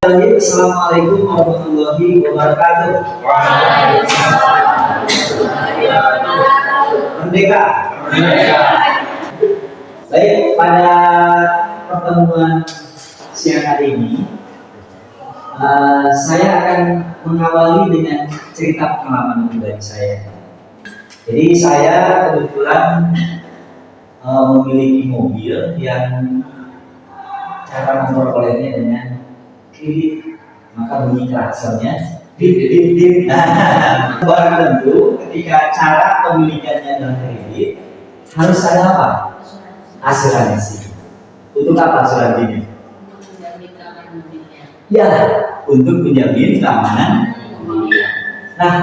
Assalamualaikum warahmatullahi wabarakatuh. Merdeka. Baik, pada pertemuan siang hari ini, saya akan mengawali dengan cerita pengalaman pribadi saya. Jadi saya kebetulan memiliki mobil yang cara memperolehnya dengan kredit, maka bunyi klaksonnya dit. Nah, barang tentu ketika cara pemilikannya dengan kredit harus ada apa? Asuransi. Untuk apa asuransinya? Ya, untuk menjamin keamanan. Nah,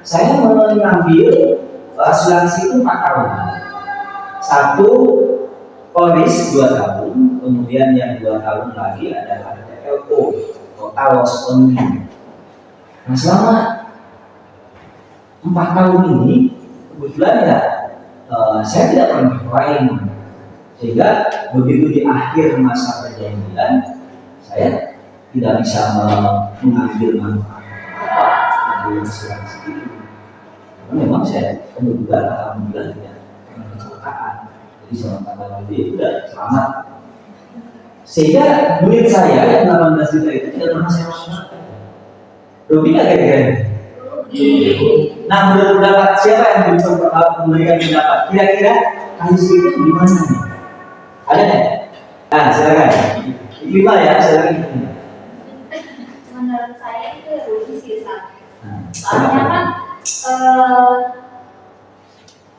saya mengambil asuransi itu 4 tahun. Satu polis 2 tahun, kemudian yang 2 tahun lagi adalah TLO, total loss only. Nah, selama 4 tahun ini kebetulan ya saya tidak pernah berklaim, sehingga begitu di akhir masa perjanjian saya tidak bisa mengambil manfaat dari asuransi itu. Karena memang saya kebetulan alhamdulillah tidak pernah kecelakaan, jadi selama 4 tahun itu sudah selamat. Sehingga duit saya yang 18 juta itu tidak pernah saya masukkan. Rugi nggak kira-kira? Nah, mendapat siapa yang memberikan pendapat? Kira-kira kasus itu di mana nih? Ada nggak? Nah, silakan. Gimana ya? Silakan. Menurut saya itu rugi sih, soalnya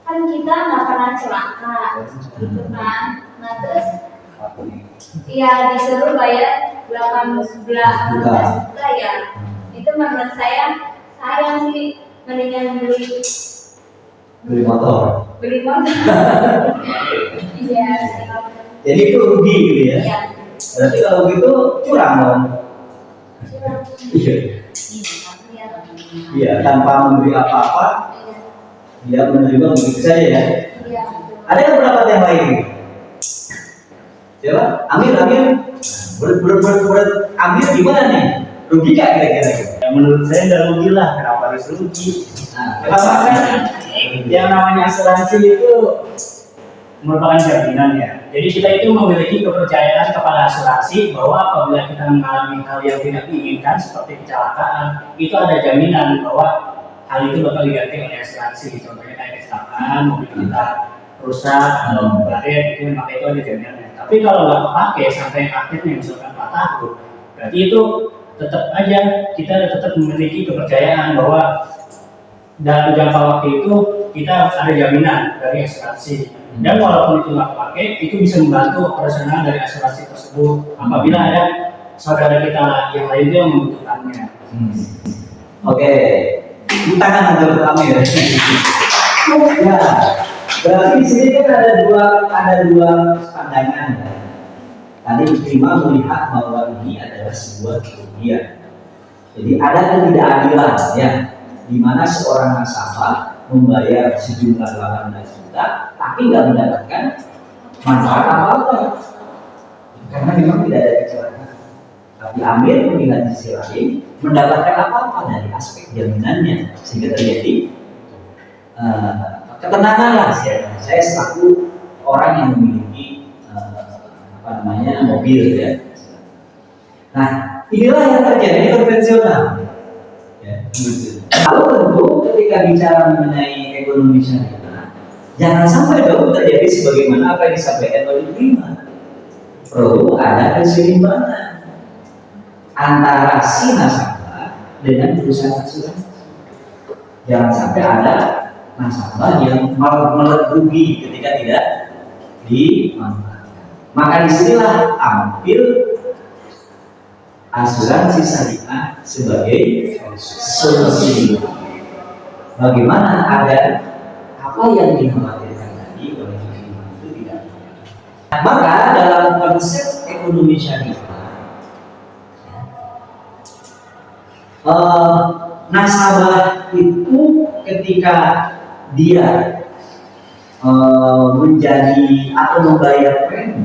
kan kita nggak pernah celaka, gitu kan? Nah terus ya disuruh bayar 18 juta ya, itu menurut saya sayang sih, mendingan beli motor. Iya. Jadi itu rugi gitu ya? Iya. Berarti kalau gitu curang dong. Iya, tanpa memberi apa-apa, dia menerima begitu saja ya. Iya. Ada yang pendapat yang lain? Coba, Amir, berat Amir gimana nih? Rugi nggak kira-kira? Ya, menurut saya nggak rugi lah, kenapa harus rugi? Kenapa kan? Yang namanya asuransi itu merupakan jaminan ya. Jadi kita itu memiliki kepercayaan kepada asuransi bahwa apabila kita mengalami hal yang tidak diinginkan seperti kecelakaan, itu ada jaminan bahwa hal itu bakal diganti oleh asuransi. Contohnya kayak kecelakaan, mobil kita rusak atau berakhir, itu maka itu ada jaminannya. Tapi kalau nggak pakai sampai akhirnya misalkan 4 tahun, berarti itu tetap aja kita tetap memiliki kepercayaan bahwa dalam jangka waktu itu kita harus ada jaminan dari asuransi. Dan walaupun itu nggak pakai, itu bisa membantu operasional dari asuransi tersebut apabila ada saudara kita yang lain yang membutuhkannya. Oke, tangan untuk Amir. Ya, berarti di sini kan ada dua pandangan. Tadi Prima melihat bahwa ini adalah sebuah kerugian. Jadi ada ketidakadilan ya, di mana seorang nasabah membayar sejumlah 18 juta, tapi nggak mendapatkan manfaat apa-apa, karena memang tidak ada kecelakaan. Tapi Amir melihat di sisi lain mendapatkan apa-apa dari aspek jaminannya, sehingga terjadi ketenangan lah. Saya selaku orang yang memiliki mobil ya. Nah, inilah yang terjadi konvensional. Ya, lalu tentu ketika bicara mengenai ekonomi syariah, jangan sampai dong terjadi sebagaimana apa yang disampaikan oleh Prima. Perlu ada keseimbangan antara si nasabah dengan perusahaan asuransi. Jangan sampai ada nasabah yang malah rugi ketika tidak dimanfaatkan. Maka disinilah ambil asuransi syariah sebagai solusi. Bagaimana agar apa yang dikhawatirkan tadi oleh itu tidak. Maka dalam konsep ekonomi syariah, nasabah itu ketika dia menjadi atau membayar premi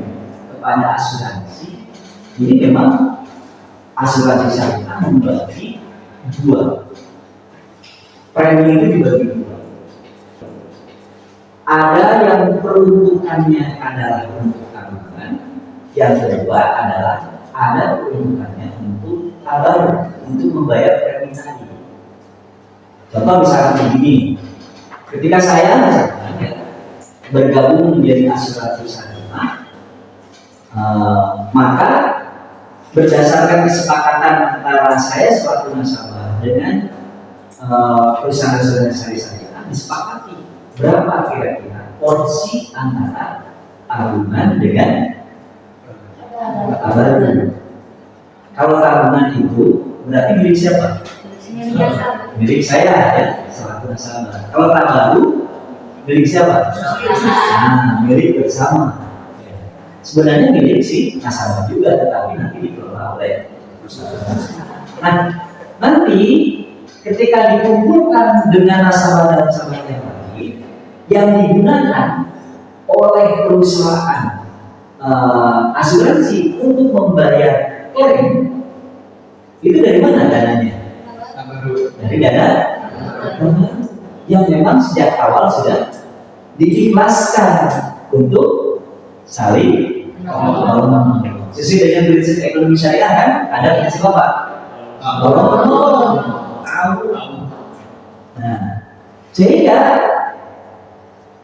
kepada asuransi, jadi memang asuransi syariah membagi dua. Premi itu dibagi dua. Ada yang peruntukannya adalah untuk tabungan, yang kedua adalah ada peruntukannya untuk tabar, untuk membayar premi tadi. Contoh misalkan begini, ketika saya misalkan bergabung menjadi asuransi syariah, maka berdasarkan kesepakatan antara saya selaku nasabah dengan perusahaan asuransi syariah, disepakati berapa kira-kira porsi antara tabungan dengan tabar. Kalau tabungan itu berarti milik siapa? Milik saya ya, selaku nasabah. Kalau tabaru milik siapa? Nah, milik bersama. Sebenarnya milik si nasabah juga, tetapi nanti dikelola oleh perusahaan. Nah, nanti ketika dikumpulkan dengan nasabah dan nasabah yang lain, yang digunakan oleh perusahaan asuransi untuk membayar klaim, itu dari mana dananya? Dari dana yang memang sejak awal sudah diikhlaskan untuk saling sesuai dengan prinsip ekonomi syariah kan, ada prinsip apa? Nah, sehingga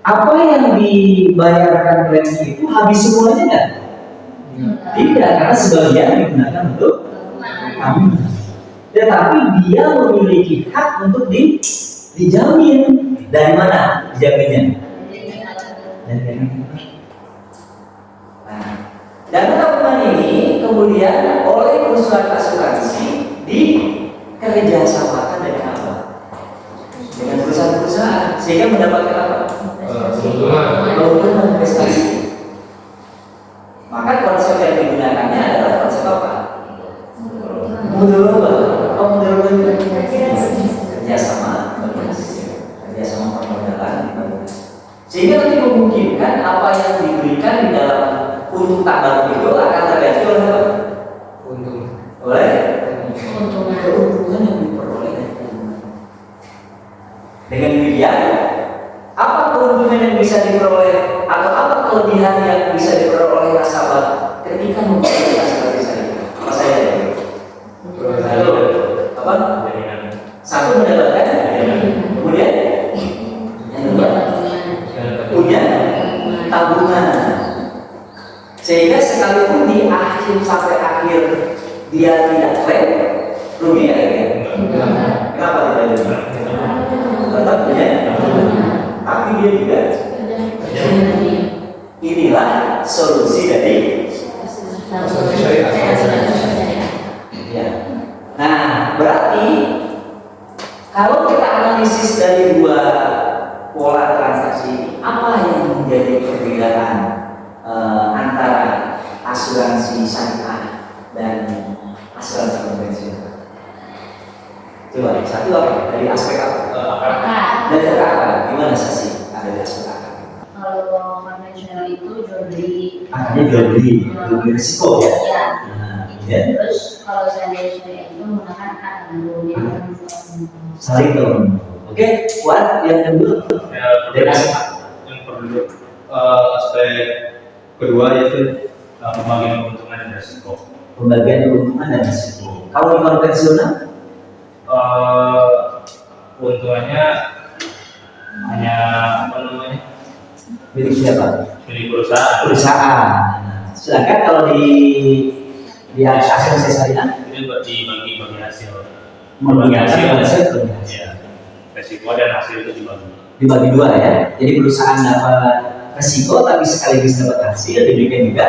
apa yang dibayarkan premi itu habis semuanya kan? Tidak, karena sebagian digunakan untuk tabungan. Tetapi dia memiliki hak untuk dijamin. Dari mana dijaminnya? Dan tabungan ini kemudian oleh perusahaan asuransi dikerjasamakan dengan apa? Dengan perusahaan-perusahaan, sehingga mendapatkan apa? Keuntungan investasi. Maka konsep yang digunakannya adalah konsep apa? Mudharabah kerjasama permodalan, sehingga nanti memungkinkan apa yang diberikan di dalam untuk tabar itu akan terganti oleh apa? Oleh keuntungan yang diperoleh dari tabungan. Dengan demikian, apa keuntungan yang bisa diperoleh atau apa kelebihan yang bisa diperoleh oleh nasabah ketika membayar asuransi syariah? Apa saya? Apa? Satu mendapatkan, kemudian yang kedua punya tabungan, sehingga sekalipun di akhir sampai akhir dia tidak klaim, rugi ya? Kenapa tidak rugi? Tetap punya, tapi dia juga. Inilah solusi dari ya. Nah, berarti kalau kita analisis dari dua pola transaksi, apa yang menjadi perbedaan antara asuransi syariah dan asuransi konvensional? Coba satu apa? Dari aspek apa? Dari aspek apa? Gimana sih? Ada di aspek apa? Kalau konvensional itu jual beli. Jual beli risiko ya. Ya. Nah, ya. Terus kalau syariah itu menggunakan saling dorong. Oke, buat yang kedua dari aspek yang perlu aspek kedua yaitu pembagian keuntungan dan risiko. Pembagian keuntungan dan risiko. Kalau di konvensional, keuntungannya hanya apa namanya? milik siapa? Milik perusahaan. Perusahaan. Sedangkan kalau di asuransi syariah Itu dibagi hasil. membagi hasil. hasil. Ya. Risiko dan hasil itu Dibagi dua ya. Jadi perusahaan dapat risiko tapi sekaligus dapat hasil, demikian juga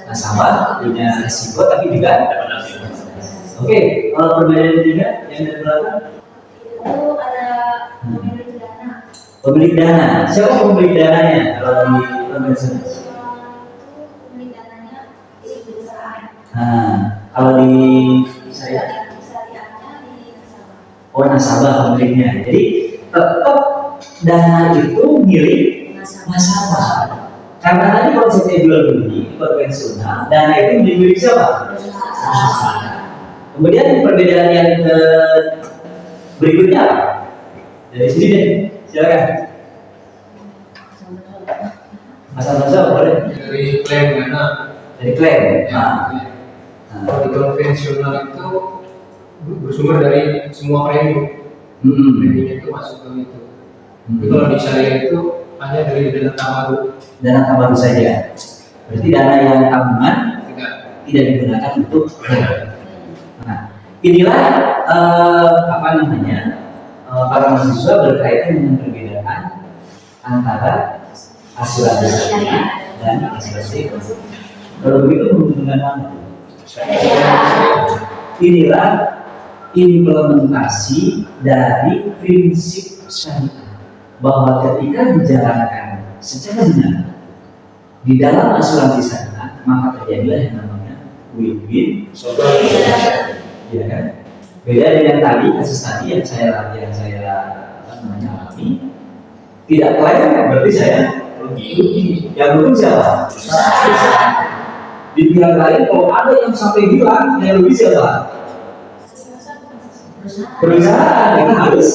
nasabah punya risiko tapi juga dapat hasil. Oke, kalau perbedaan ketiga yang dari belakang itu ada pemilik dana. pemilik dana. Siapa pemilik dananya kalau di konvensional? Pemilik dananya isi perusahaan. Nah, kalau di saya nasabah pemiliknya. Jadi tetap dana itu milik nasabah. Karena tadi konsepnya jual beli konvensional, dana itu milik siapa? Kemudian perbedaan yang berikutnya apa? Dari sini deh, silakan. Asal-asal boleh. Dari klaim mana? Dari klaim. Ya, kalau di konvensional itu bersumber dari semua premium. Premiumnya itu masuk ke itu. Tapi kalau di syariah itu hanya dari dana tabaruk. Dana tabaruk saja. Berarti dana yang tabungan tidak digunakan untuk klaim. Nah, inilah para mahasiswa berkaitan dengan perbedaan antara asuransi syariah dan asuransi ekonomi. Kalau begitu menguntungkan mana? Inilah implementasi dari prinsip syariah bahwa ketika dijalankan secara benar di dalam asuransi syariah, maka terjadilah yang namanya win-win solution. Ya kan? Beda dengan tadi kasus tadi yang saya alami, tidak klaim berarti saya rugi. Yang rugi siapa? Di pihak lain kalau ada yang sampai hilang, yang rugi siapa? Perusahaan itu harus.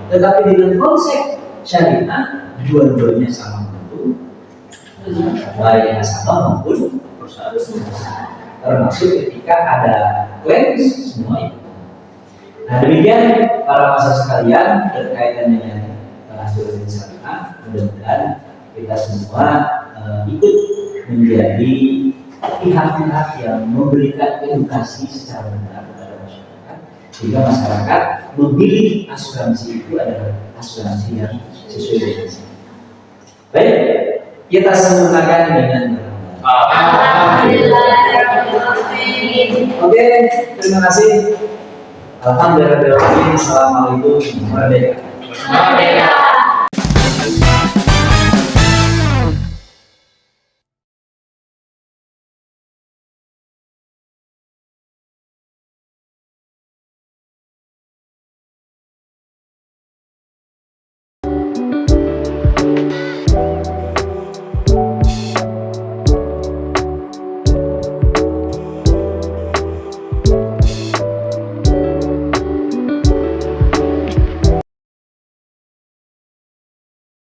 Tetapi dengan konsep syariah, dua-duanya sama tentu, baik nasabah maupun perusahaan. Termasuk ketika ada klaim semua itu. Nah demikian para mahasiswa sekalian berkaitan dengan asuransi syariah, mudah-mudahan kita semua ikut menjadi pihak-pihak yang memberikan edukasi secara benar kepada masyarakat, sehingga masyarakat memilih asuransi itu adalah asuransi yang sesuai dengan itu. Baik, kita sempurnakan dengan Oke, terima kasih. Alhamdulillah. Assalamualaikum warahmatullahi wabarakatuh.